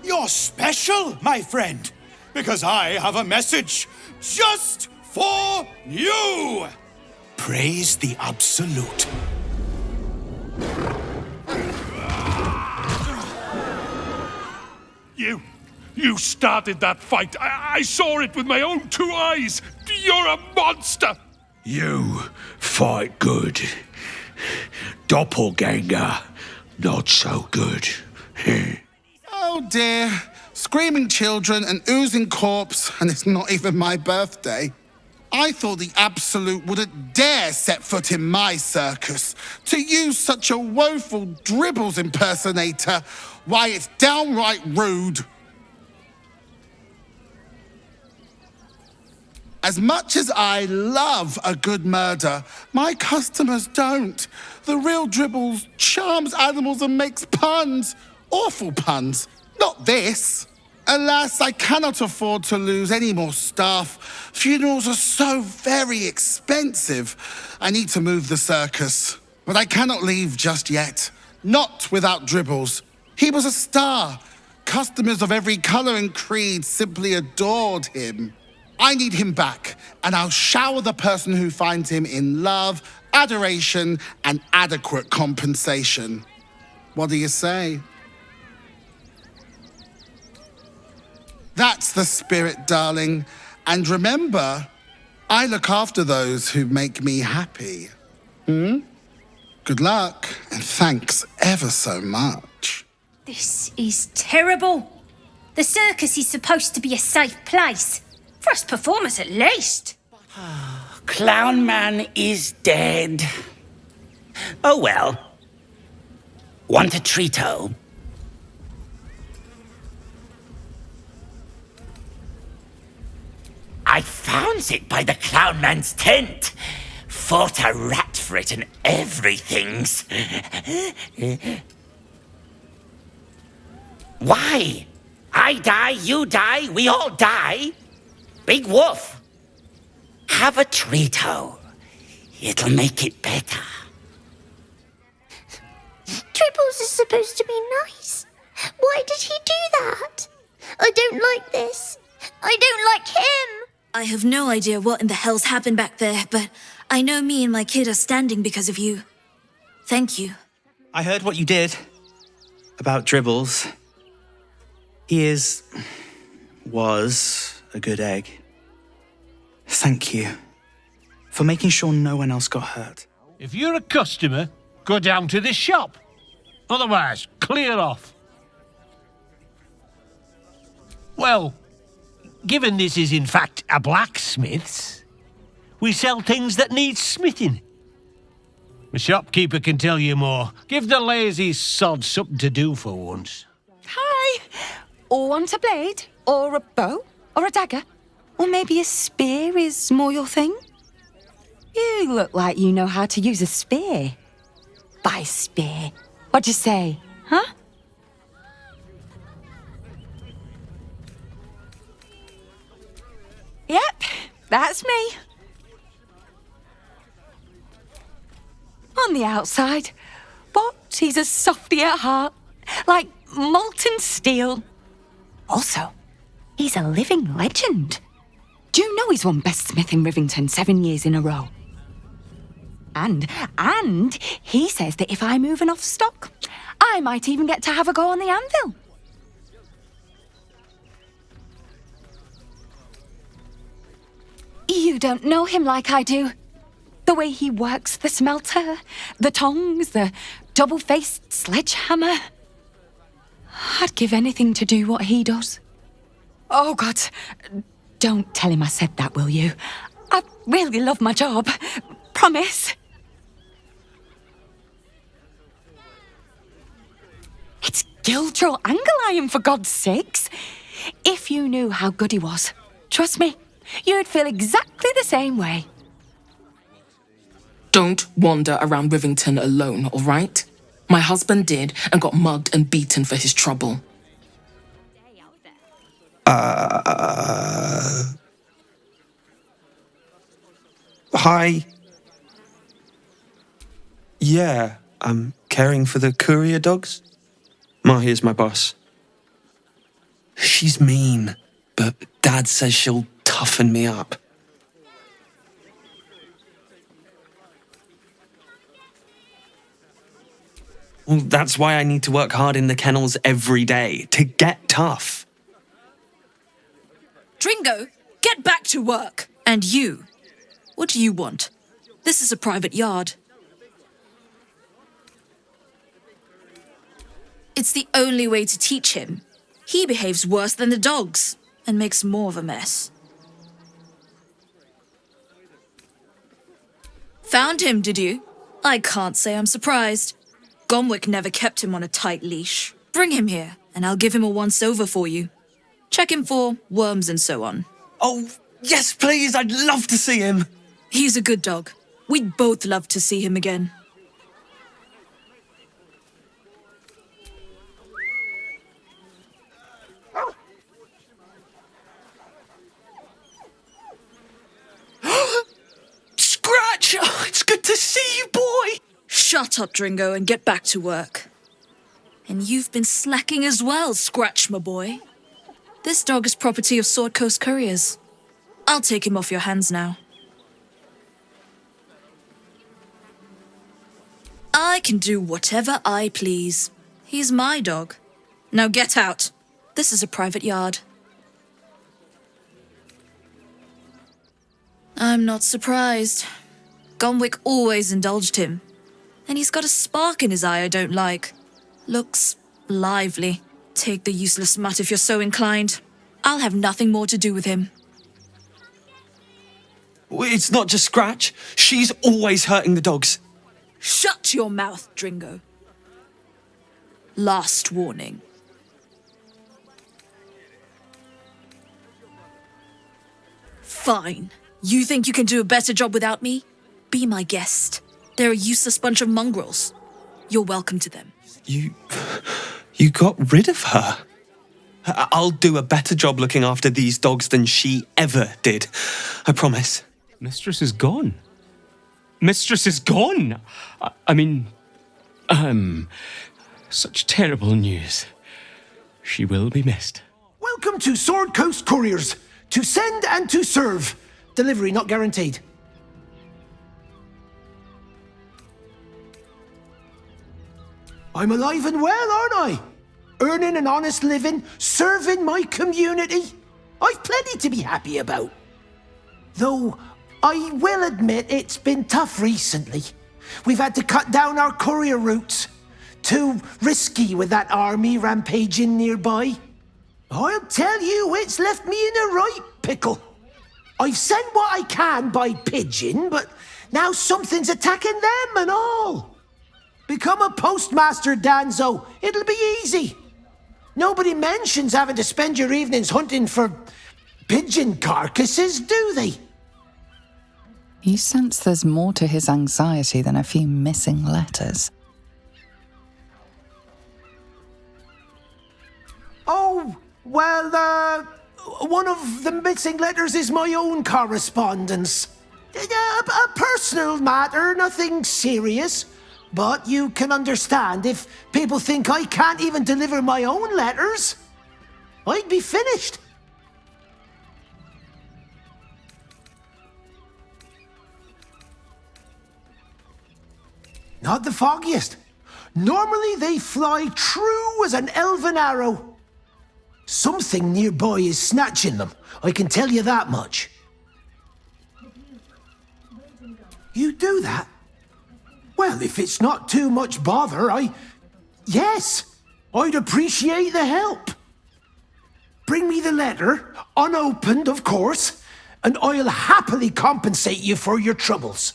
You're special, my friend, because I have a message just for you. Praise the Absolute. You started that fight. I saw it with my own 2 eyes. You're a monster. You fight good. Doppelganger, not so good. Oh dear. Screaming children, an oozing corpse, and it's not even my birthday. I thought the Absolute wouldn't dare set foot in my circus. To use such a woeful Dribbles impersonator, why, it's downright rude. As much as I love a good murder, my customers don't. The real Dribbles charms animals and makes puns. Awful puns. Not this. Alas, I cannot afford to lose any more staff. Funerals are so very expensive. I need to move the circus. But I cannot leave just yet. Not without Dribbles. He was a star. Customers of every colour and creed simply adored him. I need him back, and I'll shower the person who finds him in love, adoration, and adequate compensation. What do you say? That's the spirit, darling. And remember, I look after those who make me happy. Good luck, and thanks ever so much. This is terrible. The circus is supposed to be a safe place. For us performers, at least. Clown Man is dead. Oh well. Want a treato? I found it by the Clown Man's tent. Fought a rat for it and everything's. Why? I die, you die, we all die. Big Wolf, have a treato. It'll make it better. Dribbles is supposed to be nice. Why did he do that? I don't like this. I don't like him. I have no idea what in the hell's happened back there, but I know me and my kid are standing because of you. Thank you. I heard what you did about Dribbles. He was a good egg. Thank you for making sure no one else got hurt. If you're a customer, go down to the shop. Otherwise, clear off. Well, given this is in fact a blacksmith's, we sell things that need smithing. The shopkeeper can tell you more. Give the lazy sod something to do for once. Hi! Or want a blade? Or a bow? Or a dagger? Or maybe a spear is more your thing? You look like you know how to use a spear. Buy a spear. What'd you say, huh? Yep, that's me. On the outside, but he's a softy at heart, like molten steel. Also, he's a living legend. Do you know he's won Best Smith in Rivington 7 years in a row? And he says that if I move enough stock, I might even get to have a go on the anvil. You don't know him like I do. The way he works the smelter, the tongs, the double-faced sledgehammer. I'd give anything to do what he does. Oh, God. Don't tell him I said that, will you? I really love my job. Promise. It's Gildrol Angelion, for God's sakes. If you knew how good he was, trust me, you'd feel exactly the same way. Don't wander around Rivington alone, all right? My husband did and got mugged and beaten for his trouble. Hi. Yeah, I'm caring for the courier dogs. Mahia's my boss. She's mean, but Dad says she'll toughen me up. Well, that's why I need to work hard in the kennels every day, to get tough. Dringo, get back to work. And you, what do you want? This is a private yard. It's the only way to teach him. He behaves worse than the dogs and makes more of a mess. Found him, did you? I can't say I'm surprised. Gomwick never kept him on a tight leash. Bring him here, and I'll give him a once-over for you. Check him for worms and so on. Oh, yes, please, I'd love to see him. He's a good dog. We'd both love to see him again. Scratch! Oh, it's good to see you, boy! Shut up, Dringo, and get back to work. And you've been slacking as well, Scratch, my boy. This dog is property of Sword Coast Couriers. I'll take him off your hands now. I can do whatever I please. He's my dog. Now get out. This is a private yard. I'm not surprised. Gomwick always indulged him. And he's got a spark in his eye I don't like. Looks lively. Take the useless mutt if you're so inclined. I'll have nothing more to do with him. It's not just Scratch. She's always hurting the dogs. Shut your mouth, Dringo. Last warning. Fine. You think you can do a better job without me? Be my guest. They're a useless bunch of mongrels. You're welcome to them. You got rid of her. I'll do a better job looking after these dogs than she ever did. I promise. Mistress is gone. Mistress is gone! I mean, such terrible news. She will be missed. Welcome to Sword Coast Couriers. To send and to serve. Delivery not guaranteed. I'm alive and well, aren't I? Earning an honest living, serving my community. I've plenty to be happy about. Though, I will admit it's been tough recently. We've had to cut down our courier routes. Too risky with that army rampaging nearby. I'll tell you, it's left me in a right pickle. I've sent what I can by pigeon, but now something's attacking them and all. Become a postmaster, Danzo. It'll be easy. Nobody mentions having to spend your evenings hunting for pigeon carcasses, do they? You sense there's more to his anxiety than a few missing letters. Oh, well, one of the missing letters is my own correspondence. A personal matter, nothing serious. But you can understand if people think I can't even deliver my own letters, I'd be finished. Not the foggiest. Normally they fly true as an elven arrow. Something nearby is snatching them, I can tell you that much. You do that? Well, if it's not too much bother, yes, I'd appreciate the help. Bring me the letter, unopened, of course, and I'll happily compensate you for your troubles.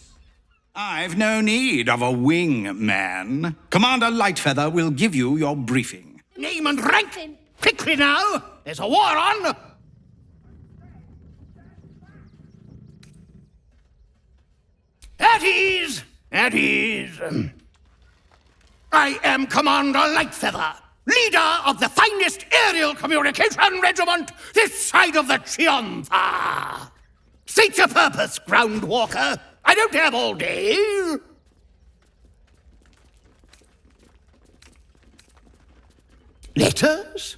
I've no need of a wing man. Commander Lightfeather will give you your briefing. Name and rank! Quickly now! There's a war on! At ease! At ease. I am Commander Lightfeather, leader of the finest aerial communication regiment this side of the Triumpha. State your purpose, ground walker. I don't have all day. Letters?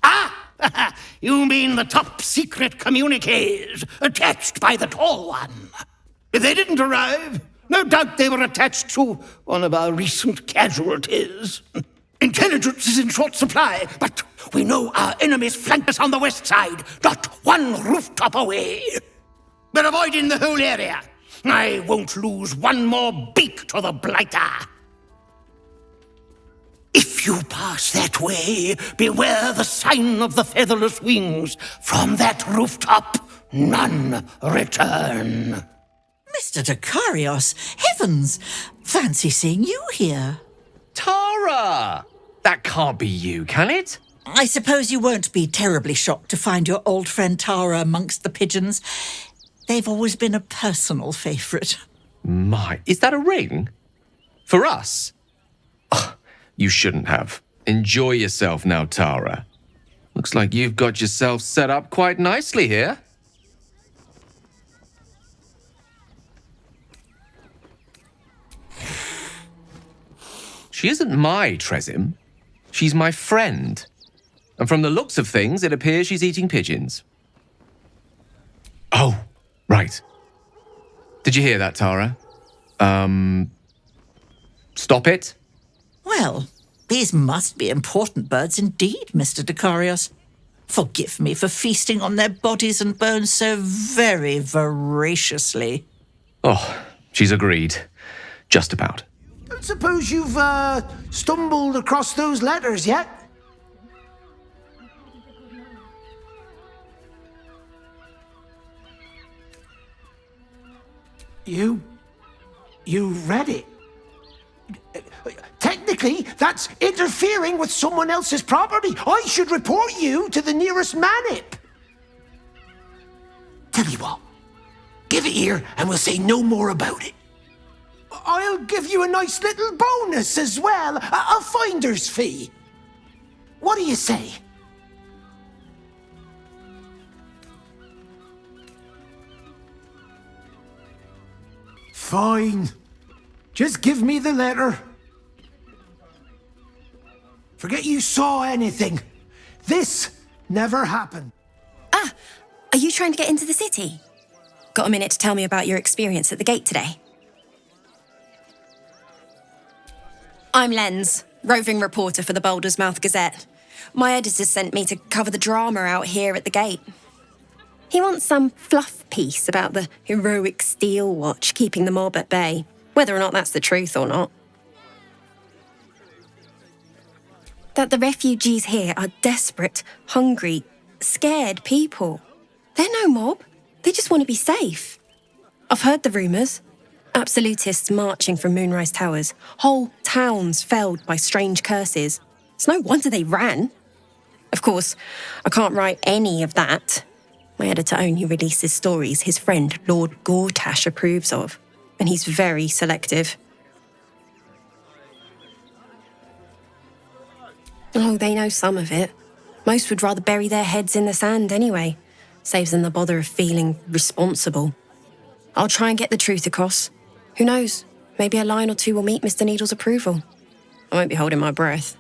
Ah! You mean the top secret communiques attached by the Tall One. If they didn't arrive, no doubt they were attached to one of our recent casualties. Intelligence is in short supply, but we know our enemies flank us on the west side, not one rooftop away. We're avoiding the whole area. I won't lose one more beak to the blighter. If you pass that way, beware the sign of the featherless wings. From that rooftop, none return. Mr. Dekarios, heavens! Fancy seeing you here. Tara! That can't be you, can it? I suppose you won't be terribly shocked to find your old friend Tara amongst the pigeons. They've always been a personal favourite. My, is that a ring? For us? Ugh, you shouldn't have. Enjoy yourself now, Tara. Looks like you've got yourself set up quite nicely here. She isn't my Tresim. She's my friend. And from the looks of things, it appears she's eating pigeons. Oh, right. Did you hear that, Tara? Stop it? Well, these must be important birds indeed, Mr. Dekarios. Forgive me for feasting on their bodies and bones so very voraciously. Oh, she's agreed. Just about. Don't suppose you've, stumbled across those letters yet? You read it? Technically, that's interfering with someone else's property. I should report you to the nearest manip. Tell you what, give it here and we'll say no more about it. I'll give you a nice little bonus as well, a finder's fee. What do you say? Fine. Just give me the letter. Forget you saw anything. This never happened. Ah, are you trying to get into the city? Got a minute to tell me about your experience at the gate today? I'm Lens. roving reporter for the Baldur's Mouth Gazette. My editor sent me to cover the drama out here at the gate. He wants some fluff piece about the heroic Steel Watch keeping the mob at bay, whether or not that's the truth or not. That the refugees here are desperate, hungry, scared people. They're no mob. They just want to be safe. I've heard the rumours. Absolutists marching from Moonrise Towers. Whole towns felled by strange curses. It's no wonder they ran. Of course, I can't write any of that. My editor only releases stories his friend Lord Gortash approves of, and he's very selective. Oh, they know some of it. Most would rather bury their heads in the sand anyway. Saves them the bother of feeling responsible. I'll try and get the truth across. Who knows? Maybe a line or two will meet Mr. Needle's approval. I won't be holding my breath.